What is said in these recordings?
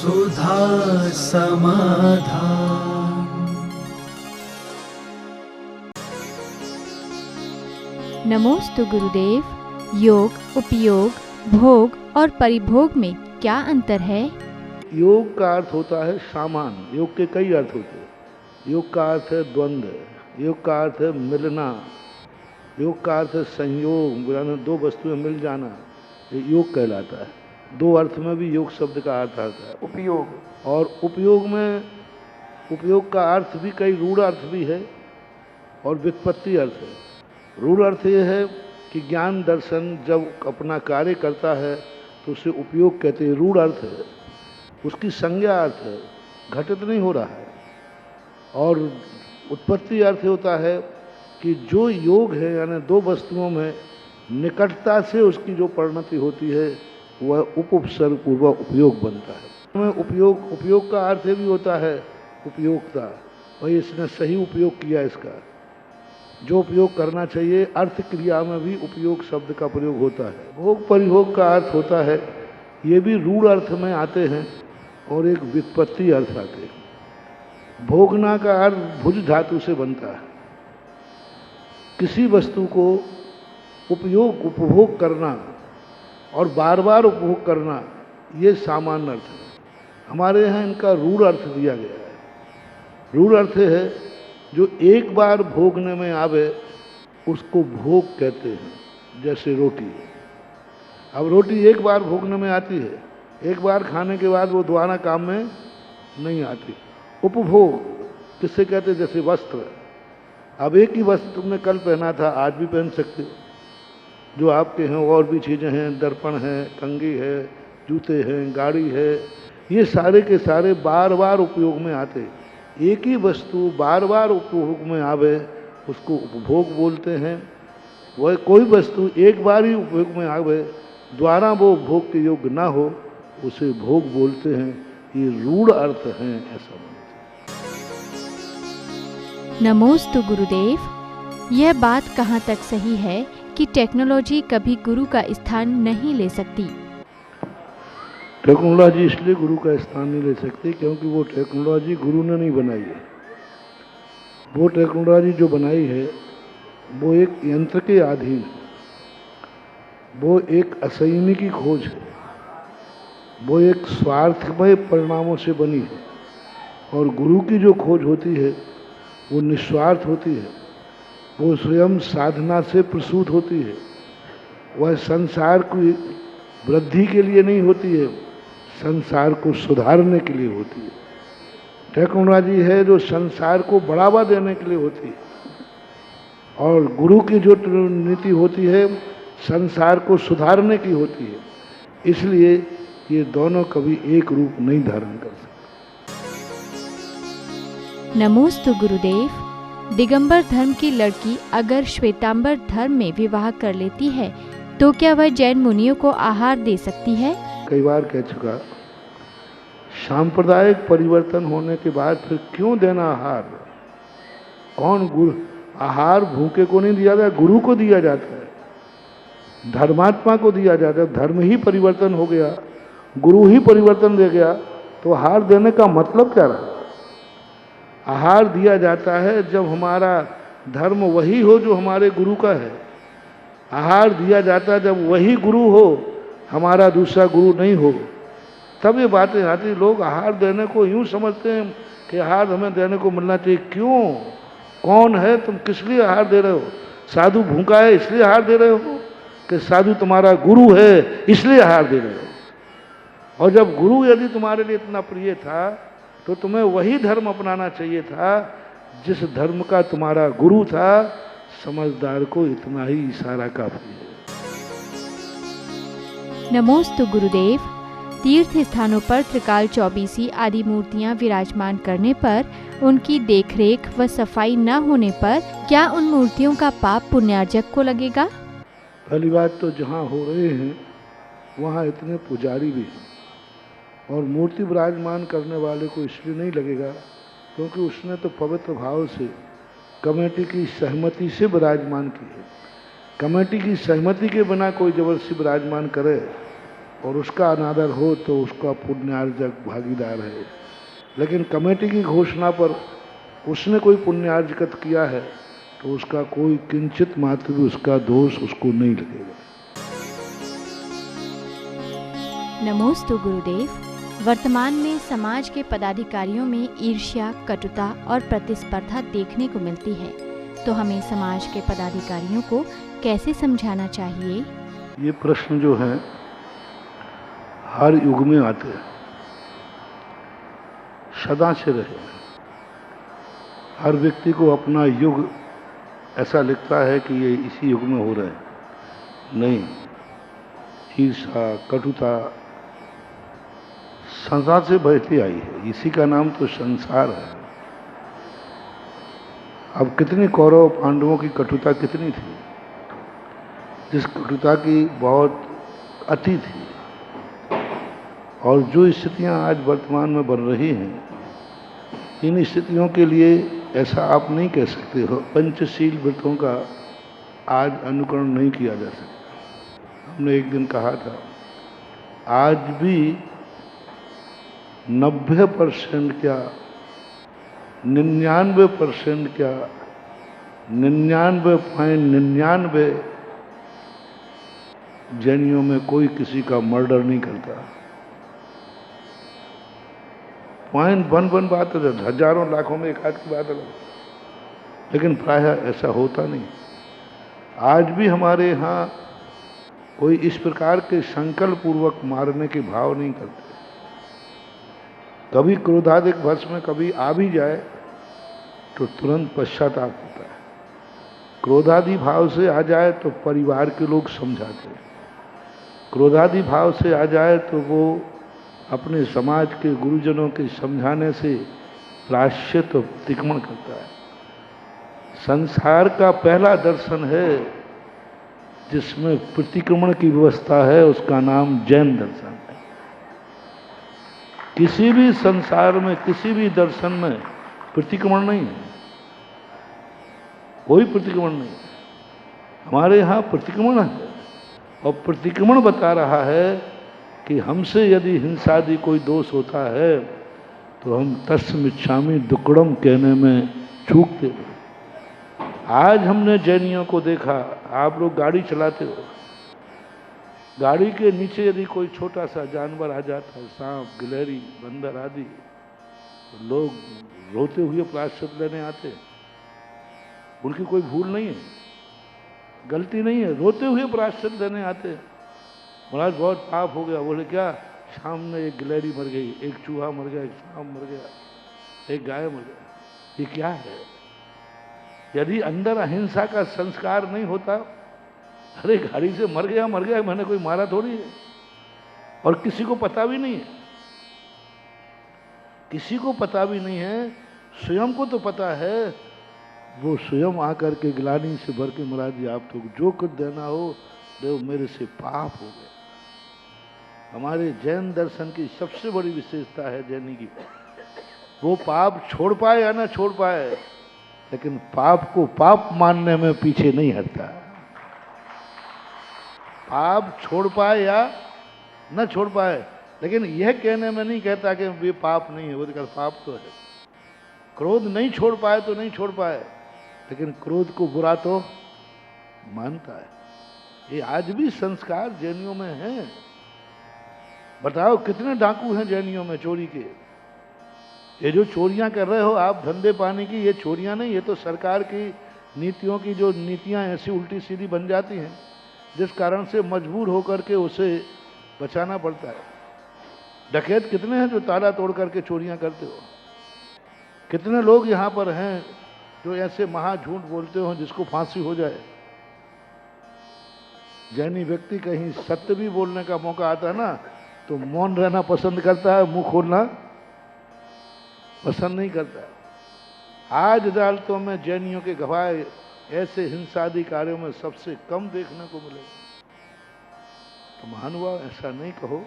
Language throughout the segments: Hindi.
सुधा समाधान। नमोस्तु गुरुदेव। योग, उपयोग, भोग और परिभोग में क्या अंतर है? योग का अर्थ होता है सामान। योग के कई अर्थ होते हैं। योग का अर्थ है द्वंद्व, योग का अर्थ है मिलना, योग का अर्थ है संयोग, यानी दो वस्तुएं मिल जाना, ये योग कहलाता है। दो अर्थ में भी योग शब्द का अर्थ आता है। उपयोग और उपयोग में, उपयोग का अर्थ भी कई रूढ़ अर्थ भी है और व्युत्पत्ति अर्थ है। रूढ़ अर्थ ये है कि ज्ञान दर्शन जब अपना कार्य करता है तो उसे उपयोग कहते हैं, रूढ़ अर्थ है। उसकी संज्ञा अर्थ है, घटित नहीं हो रहा है। और उत्पत्ति अर्थ होता है कि जो योग है, यानी दो वस्तुओं में निकटता से उसकी जो परिणति होती है वह उपसर्ग पूर्वक उपयोग बनता है। उपयोग, उपयोग का अर्थ भी होता है उपयोगिता। वही इसने सही उपयोग किया इसका, जो उपयोग करना चाहिए। अर्थ क्रिया में भी उपयोग शब्द का प्रयोग होता है। भोग परिभोग का अर्थ होता है, ये भी रूढ़ अर्थ में आते हैं और एक व्युत्पत्ति अर्थ आते हैं। भोगना का अर्थ भुज धातु से बनता है। किसी वस्तु को उपयोग, उपभोग करना और बार बार उपभोग करना, ये सामान्य अर्थ है। हमारे यहाँ इनका रूढ़ अर्थ दिया गया है। रूढ़ अर्थ है जो एक बार भोगने में आवे उसको भोग कहते हैं। जैसे रोटी, अब रोटी एक बार भोगने में आती है, एक बार खाने के बाद वो दोबारा काम में नहीं आती। उपभोग किससे कहते हैं? जैसे वस्त्र, अब एक ही वस्त्र तुमने कल पहना था, आज भी पहन सकते हो। जो आपके हैं और भी चीज़ें हैं, दर्पण है, कंघी है, जूते हैं, गाड़ी है, ये सारे के सारे बार बार उपयोग में आते। एक ही वस्तु बार बार उपभोग में आवे उसको उपभोग बोलते हैं। वह कोई वस्तु एक बार ही उपयोग में आवे, द्वारा वो उपभोग के योग्य ना हो, उसे भोग बोलते हैं। ये रूढ़ अर्थ हैं, ऐसा मानते हैं। नमोस्तु गुरुदेव। यह बात कहाँ तक सही है कि टेक्नोलॉजी कभी गुरु का स्थान नहीं ले सकती? टेक्नोलॉजी इसलिए गुरु का स्थान नहीं ले सकती क्योंकि वो टेक्नोलॉजी गुरु ने नहीं बनाई है। वो टेक्नोलॉजी जो बनाई है वो एक यंत्र के अधीन है। वो एक असंयमी की खोज है। वो एक स्वार्थमय परिणामों से बनी है। और गुरु की जो खोज होती है वो निस्वार्थ होती है। वो स्वयं साधना से प्रसूत होती है। वह संसार की वृद्धि के लिए नहीं होती है, संसार को सुधारने के लिए होती है। टेक्नोलॉजी है जो संसार को बढ़ावा देने के लिए होती है, और गुरु की जो नीति होती है संसार को सुधारने की होती है। इसलिए ये दोनों कभी एक रूप नहीं धारण कर सकते। नमोस्तु गुरुदेव। दिगंबर धर्म की लड़की अगर श्वेतांबर धर्म में विवाह कर लेती है तो क्या वह जैन मुनियों को आहार दे सकती है? कई बार कह चुका, सांप्रदायिक परिवर्तन होने के बाद फिर क्यों देना आहार? कौन गुरु? आहार भूखे को नहीं दिया जाता, गुरु को दिया जाता है, धर्मात्मा को दिया जाता है। धर्म ही परिवर्तन हो गया, गुरु ही परिवर्तन दे गया, तो आहार देने का मतलब क्या रहा? आहार दिया जाता है जब हमारा धर्म वही हो जो हमारे गुरु का है। आहार दिया जाता है जब वही गुरु हो, हमारा दूसरा गुरु नहीं हो। तब ये बातें आती। लोग आहार देने को यूँ समझते हैं कि आहार हमें देने को मिलना चाहिए। क्यों? कौन है? तुम किस लिए आहार दे रहे हो? साधु भूखा है इसलिए आहार दे रहे हो, कि साधु तुम्हारा गुरु है इसलिए आहार दे रहे हो? और जब गुरु यदि तुम्हारे लिए इतना प्रिय था तो तुम्हें वही धर्म अपनाना चाहिए था जिस धर्म का तुम्हारा गुरु था। समझदार को इतना ही इशारा काफी है। नमोस्तु गुरुदेव। तीर्थ स्थानों पर त्रिकाल चौबीसी आदि मूर्तियां विराजमान करने पर उनकी देखरेख व सफाई न होने पर क्या उन मूर्तियों का पाप पुण्यार्जक को लगेगा? पहली बात तो जहाँ हो रहे हैं वहाँ इतने पुजारी भी हैं, और मूर्ति विराजमान करने वाले को इसलिए नहीं लगेगा क्योंकि उसने तो पवित्र भाव से कमेटी की सहमति से विराजमान की है। कमेटी की सहमति के बिना कोई जबरदस्ती विराजमान करे और उसका अनादर हो तो उसका पुण्यार्जक भागीदार है। लेकिन कमेटी की घोषणा पर उसने कोई पुण्यार्जक किया है तो उसका कोई किंचित मात्र भी उसका दोष उसको नहीं लगेगा। नमोस्तु गुरुदेव। वर्तमान में समाज के पदाधिकारियों में ईर्ष्या, कटुता और प्रतिस्पर्धा देखने को मिलती है, तो हमें समाज के पदाधिकारियों को कैसे समझाना चाहिए? ये प्रश्न जो है हर युग में आते हैं, सदा से रहे। हर व्यक्ति को अपना युग ऐसा लगता है कि ये इसी युग में हो रहा है। नहीं, ईर्ष्या, कटुता सदा से बढ़ती आई है। इसी का नाम तो संसार है। अब कितनी कौरव पांडवों की कटुता कितनी थी, जिस कटुता की बहुत अति थी। और जो स्थितियां आज वर्तमान में बन रही हैं, इन स्थितियों के लिए ऐसा आप नहीं कह सकते हो पंचशील व्रतों का आज अनुकरण नहीं किया जा सकता। हमने एक दिन कहा था, आज भी 90% क्या 99% क्या 99.99 जैनियों में कोई किसी का मर्डर नहीं करता। 0.11 बात है, हजारों लाखों में एक आध की बात अलग, लेकिन प्रायः ऐसा होता नहीं। आज भी हमारे यहाँ कोई इस प्रकार के संकल्प पूर्वक मारने के भाव नहीं करते। कभी क्रोधाधिक वश में कभी आ भी जाए तो तुरंत पश्चाताप होता है। क्रोधादि भाव से आ जाए तो परिवार के लोग समझाते हैं। क्रोधादि भाव से आ जाए तो वो अपने समाज के गुरुजनों के समझाने से प्रायश्चित और प्रतिक्रमण करता है। संसार का पहला दर्शन है जिसमें प्रतिक्रमण की व्यवस्था है, उसका नाम जैन दर्शन है। किसी भी संसार में, किसी भी दर्शन में प्रतिक्रमण नहीं है, कोई प्रतिक्रमण नहीं है। हमारे यहाँ प्रतिक्रमण है, और प्रतिक्रमण बता रहा है कि हमसे यदि हिंसादि कोई दोष होता है तो हम तस्मिच्छामि दुक्कड़म कहने में चूकते हैं। आज हमने जैनियों को देखा, आप लोग गाड़ी चलाते हो, गाड़ी के नीचे यदि कोई छोटा सा जानवर आ जाता है, सांप, गिलहरी, बंदर आदि, तो लोग रोते हुए प्रायश्चित लेने आते हैं। उनकी कोई भूल नहीं है, गलती नहीं है, रोते हुए प्रायश्चित लेने आते हैं। महाराज बहुत पाप हो गया। बोले क्या? सामने एक गिलहरी मर गई, एक चूहा मर गया, एक सांप मर गया, एक गाय मर गया, ये क्या है? यदि अंदर अहिंसा का संस्कार नहीं होता, अरे गाड़ी से मर गया, मैंने कोई मारा थोड़ी है। और किसी को पता भी नहीं है, किसी को पता भी नहीं है। स्वयं को तो पता है, वो स्वयं आकर के गिलानी से भर के, महाराज जी आप तो जो कुछ देना हो देव, मेरे से पाप हो गया। हमारे जैन दर्शन की सबसे बड़ी विशेषता है जैनी की, वो पाप छोड़ पाए या ना छोड़ पाए, लेकिन पाप को पाप मानने में पीछे नहीं हटता। पाप छोड़ पाए या न छोड़ पाए, लेकिन यह कहने में नहीं कहता कि ये पाप नहीं है, वो तो कहता पाप तो है। क्रोध नहीं छोड़ पाए तो नहीं छोड़ पाए, लेकिन क्रोध को बुरा तो मानता है। ये आज भी संस्कार जैनियों में हैं। बताओ कितने डाकू हैं जैनियों में चोरी के। ये जो चोरियां कर रहे हो आप धंधे पाने की, ये चोरियां नहीं, ये तो सरकार की नीतियों की जो नीतियां ऐसी उल्टी सीधी बन जाती हैं, जिस कारण से मजबूर होकर के उसे बचाना पड़ता है। डकैत कितने हैं जो ताला तोड़ करके चोरियां करते हो? कितने लोग यहाँ पर हैं जो ऐसे महा झूठ बोलते हो जिसको फांसी हो जाए। जैनी व्यक्ति कहीं सत्य भी बोलने का मौका आता है ना, तो मौन रहना पसंद करता है, मुंह खोलना पसंद नहीं करता है। आज अदालतों में जैनियों के गवाह ऐसे हिंसादी कार्यों में सबसे कम देखने को मिलेगा। तो महानुभाव ऐसा नहीं कहो,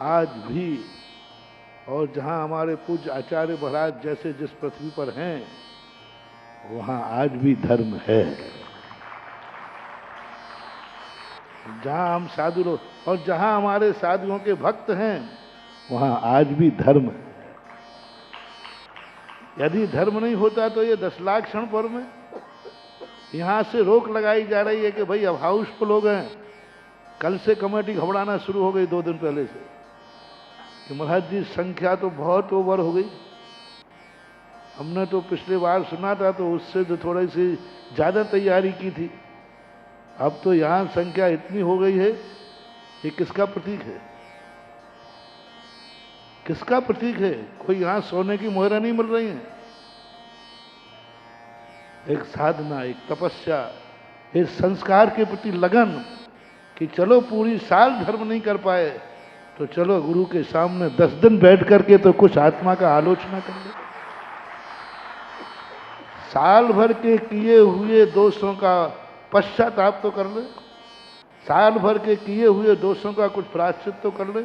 आज भी, और जहाँ हमारे पूज्य आचार्य महाराज जैसे जिस पृथ्वी पर हैं, वहाँ आज भी धर्म है। जहाँ हम साधु लोग और जहाँ हमारे साधुओं के भक्त हैं वहाँ आज भी धर्म है। यदि धर्म नहीं होता तो ये 10 लाख क्षणपुर में यहाँ से रोक लगाई जा रही है कि भाई अब हाउसफुल हो गए। कल से कमेटी घबराना शुरू हो गई 2 दिन पहले से कि महाराज जी संख्या तो बहुत ओवर हो गई। हमने तो पिछले बार सुना था तो उससे तो थोड़ी सी ज़्यादा तैयारी की थी। अब तो यहाँ संख्या इतनी हो गई है। ये किसका प्रतीक है? किसका प्रतीक है? कोई यहाँ सोने की मोहरें नहीं मिल रही हैं। एक साधना, एक तपस्या, एक संस्कार के प्रति लगन कि चलो पूरी साल धर्म नहीं कर पाए तो चलो गुरु के सामने 10 दिन बैठ करके तो कुछ आत्मा का आलोचना कर ले। साल भर के किए हुए दोषों का पश्चाताप तो कर ले। साल भर के किए हुए दोषों का कुछ प्रायश्चित तो कर ले।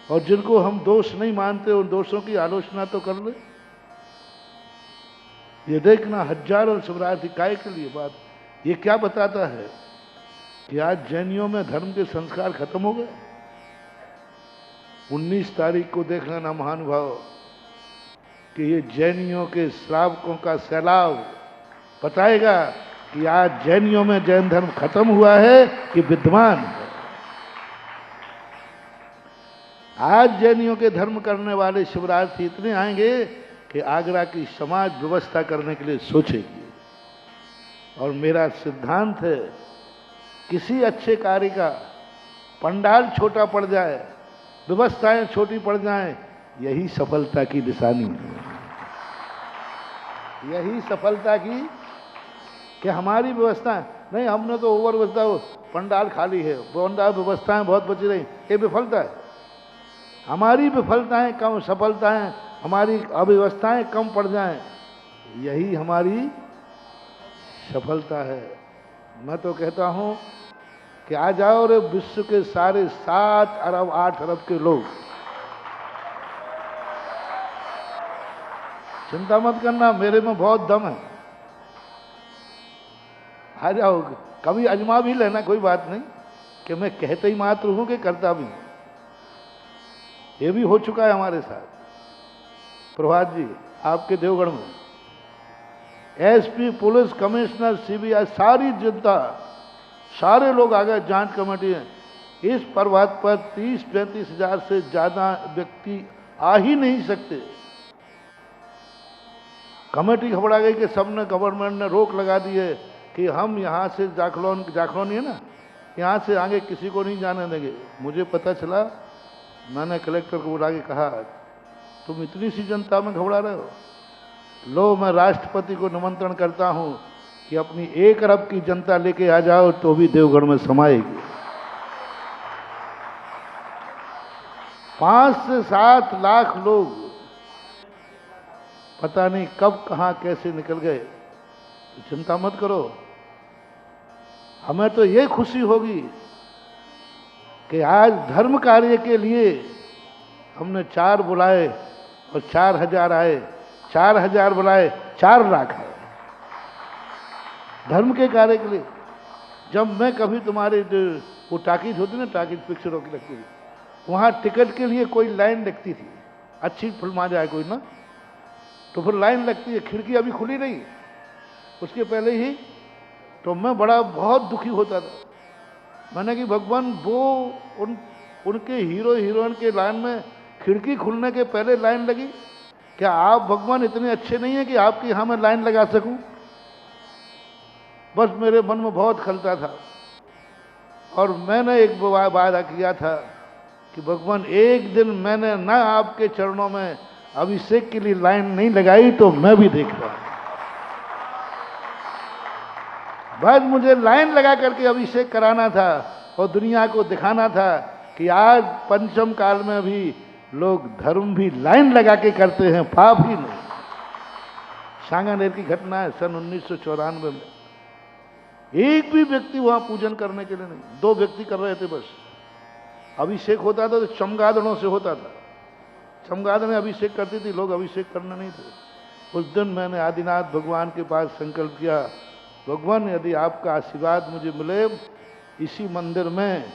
और जिनको हम दोष नहीं मानते उन दोषों की आलोचना तो कर ले। ये देखना हजारों शिवरात्रि काय के लिए बात। ये क्या बताता है कि आज जैनियों में धर्म के संस्कार खत्म हो गए। 19 तारीख को देख लेना महानुभाव कि ये जैनियों के श्रावकों का सैलाब बताएगा कि आज जैनियों में जैन धर्म खत्म हुआ है कि विद्यमान है। आज जैनियों के धर्म करने वाले शिवरात्रि इतने आएंगे कि आगरा की समाज व्यवस्था करने के लिए सोचेगी। और मेरा सिद्धांत है किसी अच्छे कार्य का पंडाल छोटा पड़ जाए, व्यवस्थाएं छोटी पड़ जाएं, यही सफलता की निशानी है। यही सफलता की कि हमारी व्यवस्थाएं नहीं, हमने तो ओवर व्यवस्था, पंडाल खाली है, पंडाल व्यवस्थाएं बहुत बची रही, ये विफलता है। हमारी विफलताएं कम, सफलताएं, हमारी अव्यवस्थाएं कम पड़ जाएं, यही हमारी सफलता है। मैं तो कहता हूं कि आ जाओ रे विश्व के सारे 7 अरब 8 अरब के लोग, चिंता मत करना, मेरे में बहुत दम है। आ जाओ, कभी अजमा भी लेना, कोई बात नहीं कि मैं कहते ही मात्र हूं कि करता भी हूं। ये भी हो चुका है हमारे साथ। प्रभात जी आपके देवगढ़ में एसपी, पुलिस कमिश्नर, सीबीआई, सारी जनता, सारे लोग आ गए, जांच कमेटी है। इस पर्वत पर 30-35 हजार से ज्यादा व्यक्ति आ ही नहीं सकते। कमेटी घबरा गई कि सबने, गवर्नमेंट ने रोक लगा दी है कि हम यहाँ से जाखलौन है ना, यहाँ से आगे किसी को नहीं जाने देंगे। मुझे पता चला, मैंने कलेक्टर को बुला के कहा तुम इतनी सी जनता में घबरा रहे हो, लो मैं राष्ट्रपति को निमंत्रण करता हूँ कि अपनी 1 अरब की जनता लेके आ जाओ तो भी देवगढ़ में समाएगी। 5 से 7 लाख लोग पता नहीं कब कहाँ कैसे निकल गए। तो चिंता मत करो, हमें तो ये खुशी होगी कि आज धर्म कार्य के लिए हमने 4 बुलाए और 4000 आए, 4000 बुलाए 4 लाख आए धर्म के कार्य के लिए। जब मैं कभी तुम्हारे वो टाकीज होती ना, टाकीज पिक्चरों की लगती थी, वहाँ टिकट के लिए कोई लाइन लगती थी। अच्छी फिल्म आ जाए कोई ना तो फिर लाइन लगती है, खिड़की अभी खुली नहीं उसके पहले ही, तो मैं बहुत दुखी होता था। मैंने कि भगवान वो उनके हीरो हीरोइन के लाइन में खिड़की खुलने के पहले लाइन लगी, क्या आप भगवान इतने अच्छे नहीं हैं कि आपके यहाँ मैं लाइन लगा सकूं? बस मेरे मन में बहुत खलता था। और मैंने एक वादा किया था कि भगवान एक दिन मैंने ना आपके चरणों में अभिषेक के लिए लाइन नहीं लगाई तो मैं भी देखता। बस मुझे लाइन लगा करके अभिषेक कराना था और दुनिया को दिखाना था कि आज पंचम काल में भी लोग धर्म भी लाइन लगा के करते हैं, पाप ही नहीं। सांगानेर की घटना है सन 1994 में। एक भी व्यक्ति वहां पूजन करने के लिए नहीं, 2 व्यक्ति कर रहे थे बस। अभिषेक होता था तो चमगादड़ों से होता था, चमगादड़ें अभिषेक करती थी, लोग अभिषेक करने नहीं थे। उस दिन मैंने आदिनाथ भगवान के पास संकल्प किया, भगवान यदि आपका आशीर्वाद मुझे मिले, इसी मंदिर में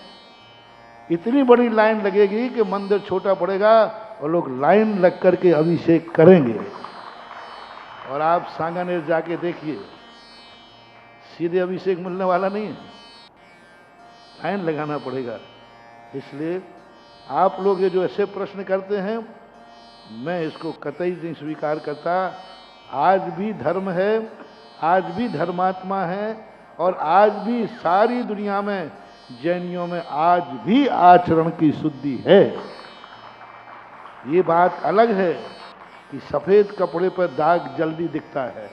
इतनी बड़ी लाइन लगेगी कि मंदिर छोटा पड़ेगा और लोग लाइन लग करके अभिषेक करेंगे। और आप सांगानेर जाके देखिए, सीधे अभिषेक मिलने वाला नहीं है, लाइन लगाना पड़ेगा। इसलिए आप लोग ये जो ऐसे प्रश्न करते हैं, मैं इसको कतई नहीं स्वीकार करता। आज भी धर्म है, आज भी धर्मात्मा है, और आज भी सारी दुनिया में जैनियों में आज भी आचरण की शुद्धि है। ये बात अलग है कि सफेद कपड़े पर दाग जल्दी दिखता है।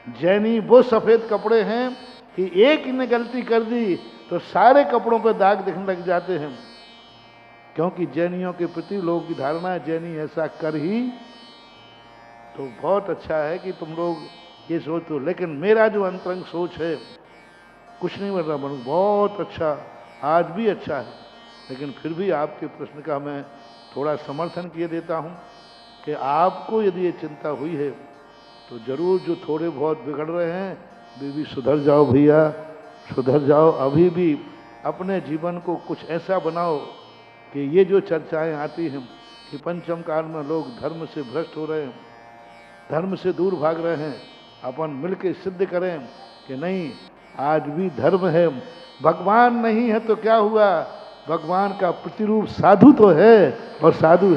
जैनी वो सफेद कपड़े हैं कि एक ने गलती कर दी तो सारे कपड़ों पर दाग दिखने लग जाते हैं, क्योंकि जैनियों के प्रति लोगों की धारणा है जैनी ऐसा कर ही तो बहुत अच्छा है कि तुम लोग ये सोचो। लेकिन मेरा जो अंतरंग सोच है, कुछ नहीं बन रहा, बनू बहुत अच्छा, आज भी अच्छा है। लेकिन फिर भी आपके प्रश्न का मैं थोड़ा समर्थन किए देता हूँ कि आपको यदि ये चिंता हुई है तो जरूर जो थोड़े बहुत बिगड़ रहे हैं वे भी सुधर जाओ भैया, सुधर जाओ। अभी भी अपने जीवन को कुछ ऐसा बनाओ कि ये जो चर्चाएं आती हैं कि पंचम काल में लोग धर्म से भ्रष्ट हो रहे हैं, धर्म से दूर भाग रहे हैं, अपन मिलके सिद्ध करें कि नहीं, आज भी धर्म है। भगवान नहीं है तो क्या हुआ, भगवान का प्रतिरूप साधु तो है, और साधु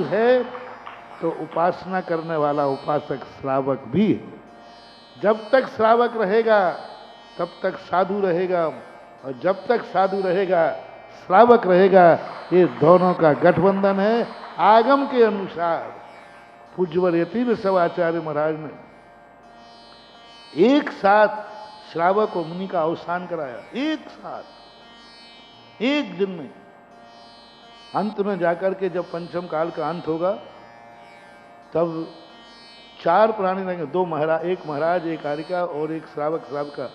है तो उपासना करने वाला उपासक श्रावक भी है। जब तक श्रावक रहेगा तब तक साधु रहेगा, और जब तक साधु रहेगा श्रावक रहेगा। ये दोनों का गठबंधन है। आगम के अनुसार पूज्यवर यतीन्द्र शिवाचार्य महाराज ने एक साथ श्रावक और मुनि का अवसान कराया, एक साथ, एक दिन में। अंत में जाकर के जब पंचम काल का अंत होगा तब 4 प्राणी रहेंगे, 2 महाराज, एक महाराज, एक कारिका और एक श्रावक श्राविका,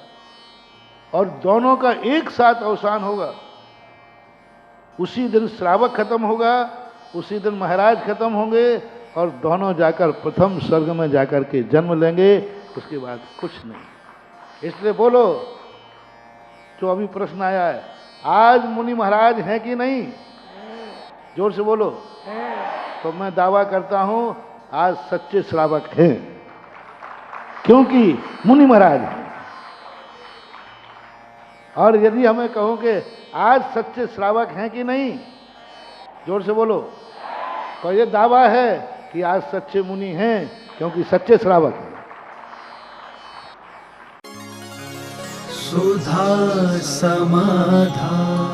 और दोनों का एक साथ अवसान होगा। उसी दिन श्रावक खत्म होगा, उसी दिन महाराज खत्म होंगे, और दोनों जाकर प्रथम स्वर्ग में जाकर के जन्म लेंगे। उसके बाद कुछ नहीं। इसलिए बोलो, जो अभी प्रश्न आया है, आज मुनि महाराज हैं कि नहीं, जोर से बोलो। तो मैं दावा करता हूं आज सच्चे श्रावक हैं, क्योंकि मुनि महाराज हैं। और यदि हमें कहो कि आज सच्चे श्रावक हैं कि नहीं, जोर से बोलो, तो ये दावा है कि आज सच्चे मुनि हैं, क्योंकि सच्चे श्रावक हैं। सुधा समाधान।